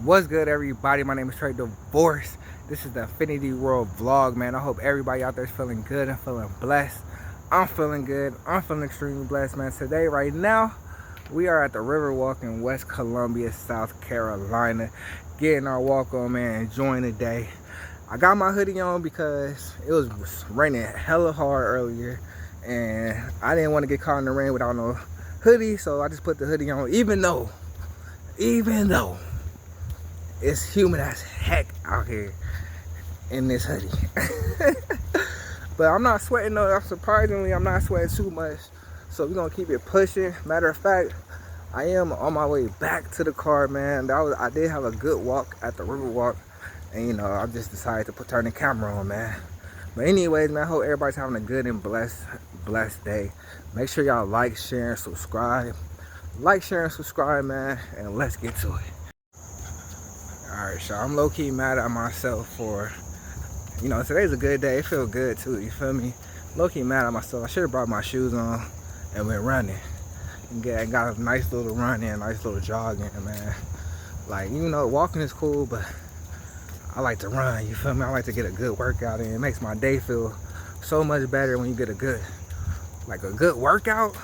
What's good, everybody? My name is Trey Divorce. This is the Infinityworldvlog, man. I hope everybody out there is feeling good and feeling blessed. I'm feeling good. I'm feeling extremely blessed, man. Today, right now, we are at the Riverwalk in West Columbia, South Carolina, getting our walk on, man, enjoying the day. I got my hoodie on because it was raining hella hard earlier, and I didn't want to get caught in the rain without no hoodie, so I just put the hoodie on, even though it's humid as heck out here in this hoodie. But I'm not sweating though. Surprisingly, I'm not sweating too much. So we're gonna keep it pushing. Matter of fact, I am on my way back to the car, man. I did have a good walk at the Riverwalk, and you know, I just decided to turn the camera on, man. But anyways, man, I hope everybody's having a good and blessed day. Make sure y'all like, share, and subscribe. Like, share, and subscribe, man, and let's get to it. Alright, so I'm low-key mad at myself for, you know, today's a good day. It feels good too, you feel me? Low-key mad at myself. I should have brought my shoes on and went running. And got a nice little run in, nice little jog in, man. Like, you know, walking is cool, but I like to run, you feel me? I like to get a good workout in. It makes my day feel so much better when you get a good workout.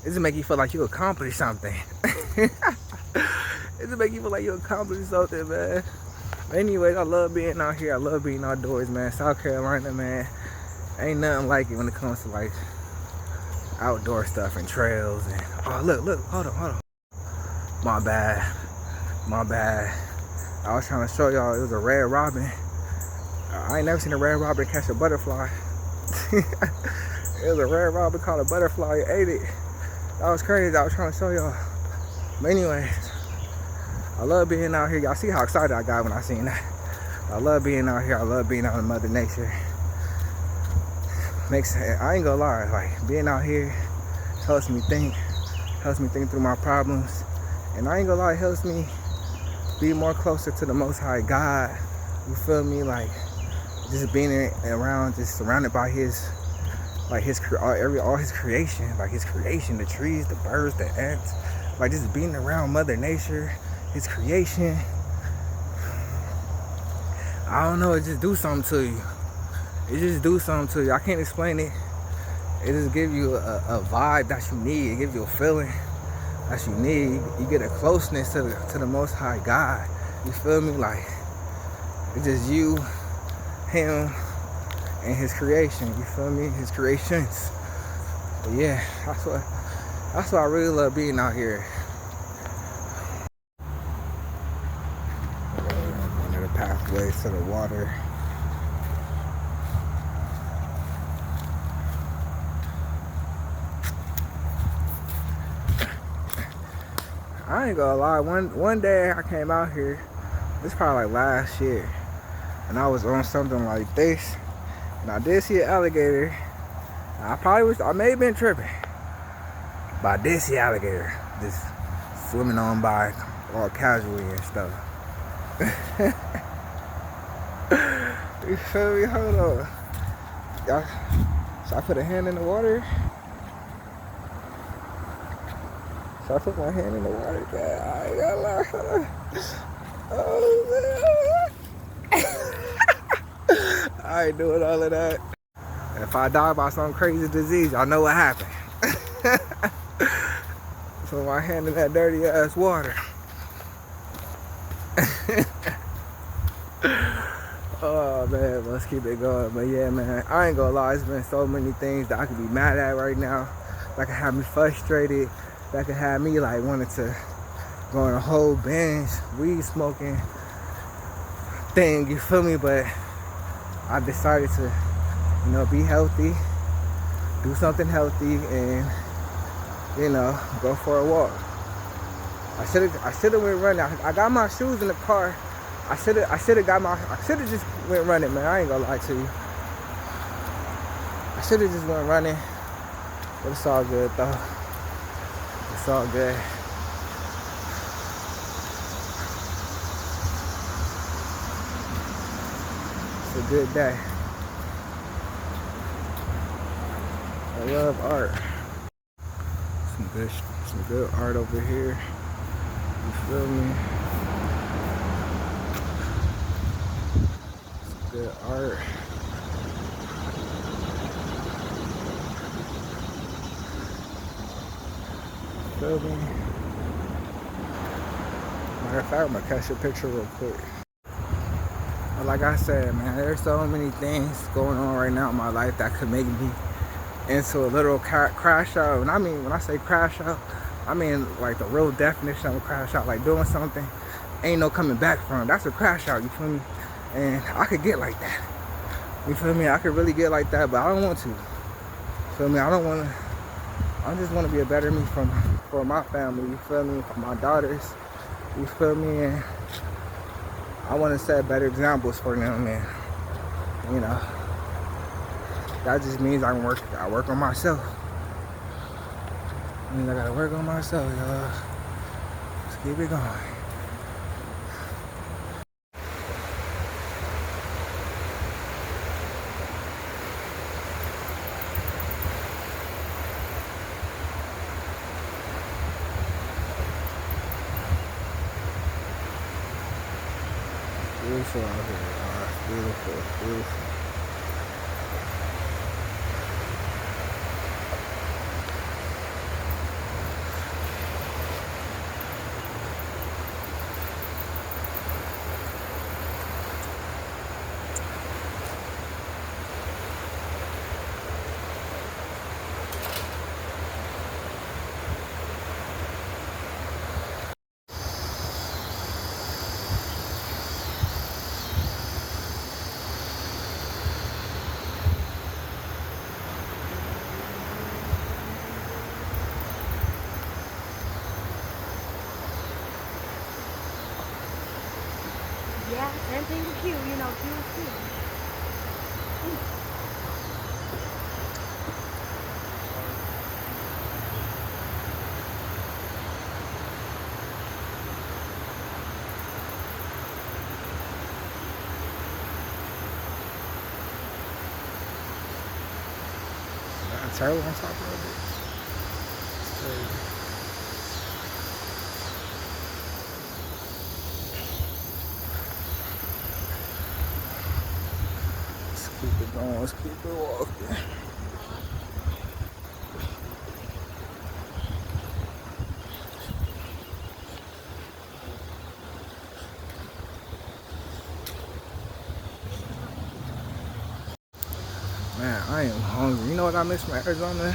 It just make you feel like you accomplished something. It just make you feel like you accomplished something, man. But anyways, I love being out here. I love being outdoors, man. South Carolina, man, ain't nothing like it when it comes to like outdoor stuff and trails. And oh, look, hold on. My bad. I was trying to show y'all it was a red robin. I ain't never seen a red robin catch a butterfly. It was a red robin caught a butterfly and ate it. That was crazy. I was trying to show y'all. But anyways, I love being out here. Y'all see how excited I got when I seen that. I love being out here. I love being out in Mother Nature. I ain't gonna lie, like being out here helps me think through my problems. And I ain't gonna lie, it helps me be more closer to the Most High God. You feel me? Like just being around, just surrounded by all his creation, like his creation, the trees, the birds, the ants, like just being around Mother Nature, his creation. I don't know, it just do something to you. I can't explain it. It just gives you a vibe that you need. It gives you a feeling that you need. You get a closeness to the Most High God. You feel me? Like it's just you, him, and his creation. You feel me? His creations. But yeah, that's what I really love being out here. One of the pathways to the water. I ain't gonna lie, one day I came out here, this probably like last year, and I was on something like this, and I did see an alligator. I may have been tripping, but I did see an alligator just swimming on by all casually and stuff. You feel me? Hold on. Y'all, should I put a hand in the water? So I put my hand in the water, man. I ain't gonna lie. Oh, man. I ain't doing all of that. If I die by some crazy disease, y'all know what happened. Put my hand in that dirty ass water. Oh, man, let's keep it going. But yeah, man, I ain't gonna lie. There's been so many things that I could be mad at right now. That could have me frustrated. That could have me like wanting to go on a whole binge, weed smoking thing, you feel me? But I decided to, you know, be healthy, do something healthy, and, you know, go for a walk. I should have went running. I got my shoes in the car. I should have just went running, man. I ain't gonna lie to you. I should have just went running, but it's all good though. It's all good. It's a good day. I love art. Some good art over here. You feel me? Good art. Feel me? Matter of fact, I'm gonna catch a picture real quick. But like I said, man, there's so many things going on right now in my life that could make me into a little crash out. And I mean, when I say crash out, I mean like the real definition of a crash out, like doing something ain't no coming back from. That's a crash out, you feel me? And I could get like that. You feel me? I could really get like that, but I don't want to. Feel me? I don't want to. I just want to be a better me for my family. You feel me? For my daughters. You feel me? And I want to set better examples for them. And you know, that just means I work on myself. It means I gotta work on myself, y'all. Let's keep it going. Beautiful out here, y'all. Beautiful, beautiful. Yeah, same thing with Q, you know, Q is Q. A turtle on top of it. It's crazy. Let's keep it going. Let's keep it walking. Man, I am hungry. You know what I miss from Arizona?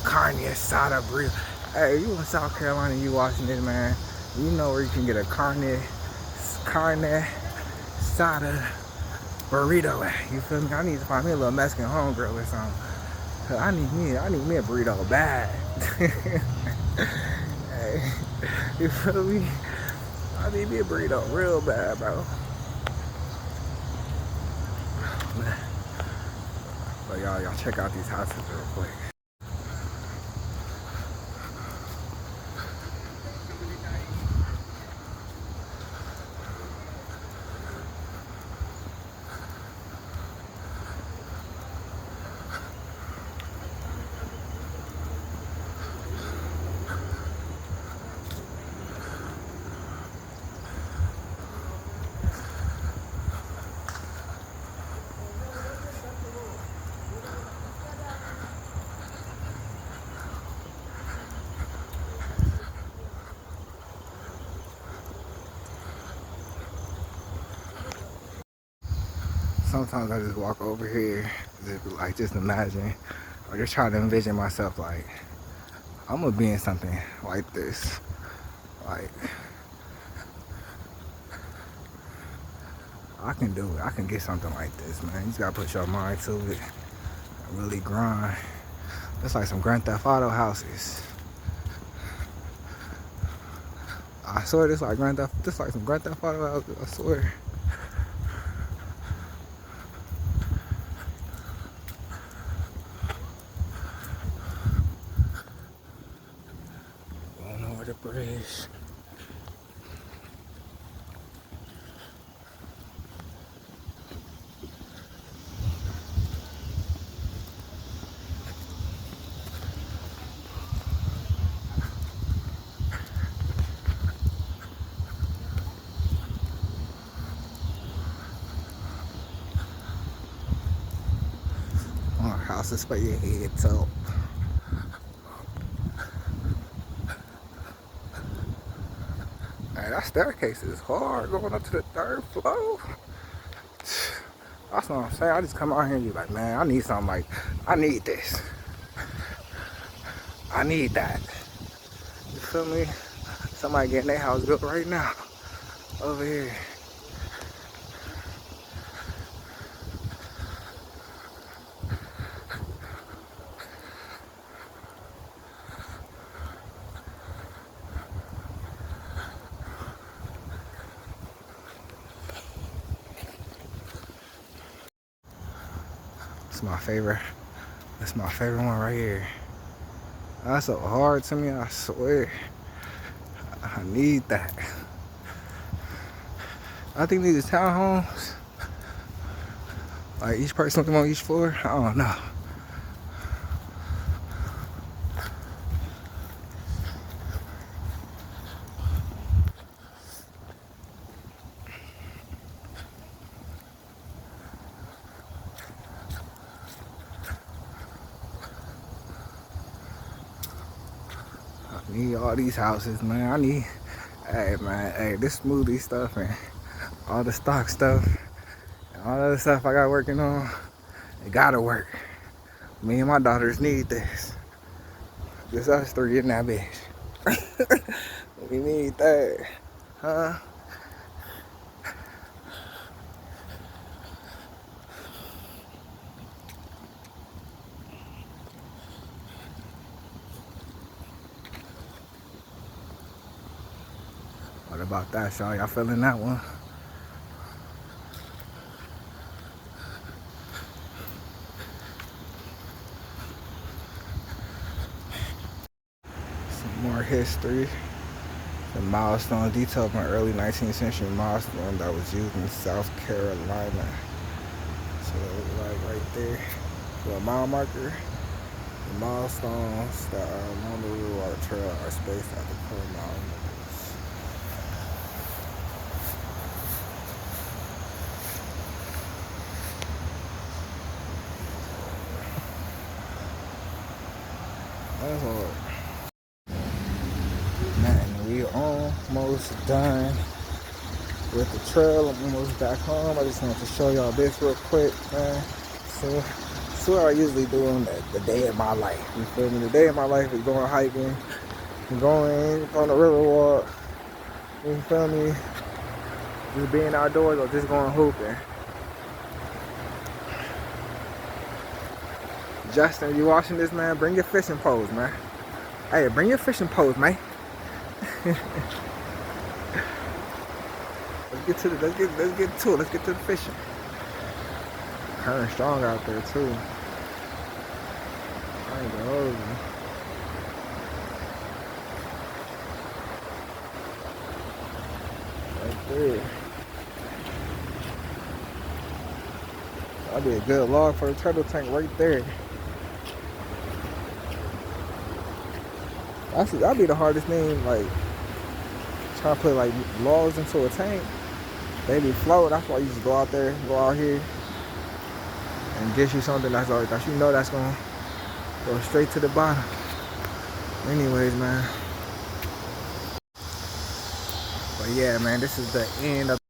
Carne asada burrito. Hey, you in South Carolina, you watching this, man? You know where you can get a carne asada burrito at. You feel me? I need to find me a little Mexican homegirl or something. Cause I need me a burrito bad. Hey, you feel me? I need me a burrito real bad, bro. But y'all check out these houses real quick. Sometimes I just walk over here, just imagine, or just try to envision myself like, I'm gonna be in something like this. Like, I can do it. I can get something like this, man. You just gotta put your mind to it. Really grind. It's like some Grand Theft Auto houses. I swear this like some Grand Theft Auto houses, I swear. Going over the bridge. houses for your head top. Man, that staircase is hard going up to the 3rd floor. That's what I'm saying. I just come out here and be like, man, I need something like, I need this. I need that. You feel me? Somebody getting their house built right now. Over here. It's my favorite. That's my favorite one right here. That's so hard to me, I swear. I need that. I think these are townhomes. Like each person living on each floor. I don't know. I need all these houses, man. I need, hey man, hey, this smoothie stuff and all the stock stuff and all the other stuff I got working on, it gotta work. Me and my daughters need this. Just us three in that bitch. We need that, huh? What about that, y'all? Y'all feeling that one? Some more history. The milestone detail from early 19th century milestone that was used in South Carolina. So like right there, for a mile marker, the milestones that are along the Blue Water Trail are spaced at the core mile markers. That's hard. Man, we almost done with the trail. I'm almost back home. I just wanted to show y'all this real quick, man. So, that's what I usually do on the day of my life. You feel me? The day of my life is going hiking, going on the river walk. You feel me? Just being outdoors or just going hooping. Justin, you watching this, man? Bring your fishing poles, man. Hey, bring your fishing poles, man. Let's get to it. Let's get to the fishing. Current strong out there too. I ain't gonna hold you. Right there. That'd be a good log for the turtle tank right there. That'd be the hardest thing, like trying to put like logs into a tank. They be float. That's why you just go out here and get you something that's like that you know that's gonna go straight to the bottom. Anyways, man. But yeah, man, this is the end of